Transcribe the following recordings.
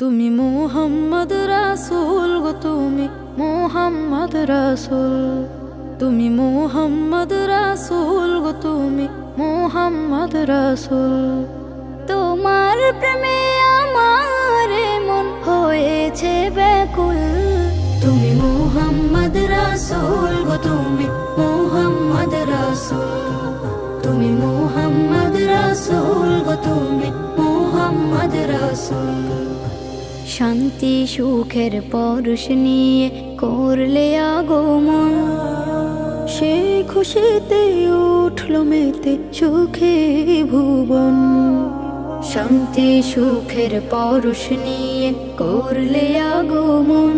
তুমি মুহাম্মদ রাসূল গো, তুমি মুহাম্মদ রাসূল, তুমি মুহাম্মদ রাসূল গো, তুমি মুহাম্মদ রাসূল। তোমার প্রেমে আমার মন হয়েছে ব্যাকুল। তুমি মুহাম্মদ রাসূল গো, তুমি মুহাম্মদ রাসূল, তুমি মুহাম্মদ রাসূল গো, তুমি মুহাম্মদ রাসূল। শান্তি সুখের পরশ নিয়ে করলে আগমন, সেই খুশিতে উঠল মেতে সুখে ভুবন। শান্তি সুখের পরশ নিয়ে করলে আগমন,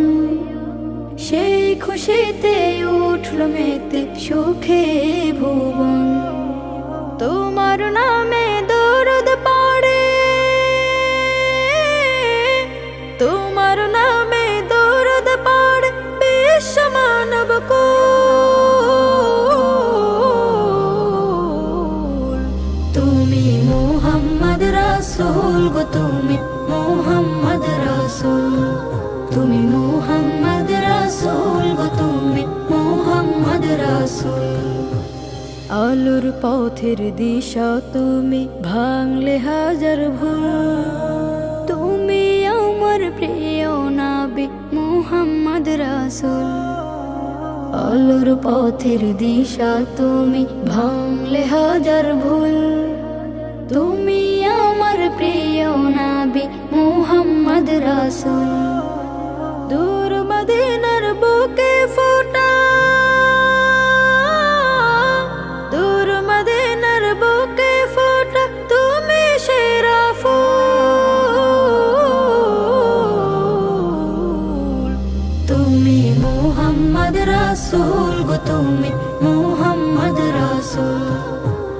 সেই খুশিতে উঠল মেতে সুখে ভুবন। তোমার নামে দরুদ পড়ে, তোমার নামে দরুদ পড়ে বিশ্ব মানব কুল। তুমি মুহাম্মদ রাসূল গো, তুমি মুহাম্মদ রাসূল, তুমি মুহাম্মদ রাসূল গো, তুমি মুহাম্মদ রাসূল। আলোর পথের দিশা তুমি, ভাঙলে হাজার ভুল। তুমি আমার প্রিয় নবী মুহাম্মদ রাসূল। আলোর পথের দিশা তুমি, ভাঙলে হাজার ভুল। তুমি আমার প্রিয় নবী মুহাম্মদ রাসূল। দূর মদিনার বুকে ফোটা, দূর মদিনার বুকে ফোটা তুমি সেরা ফুল। তুমি মুহাম্মদ রাসূল গো, তুমি মুহাম্মদ রাসূল,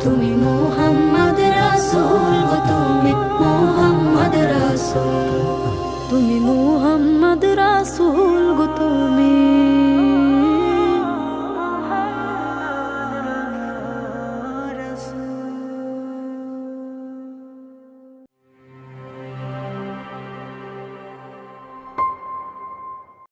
তুমি মুহাম্মদ রাসূল গো, তুমি মুহাম্মদ রাসূল, তুমি মুহাম্মদ রাসূল।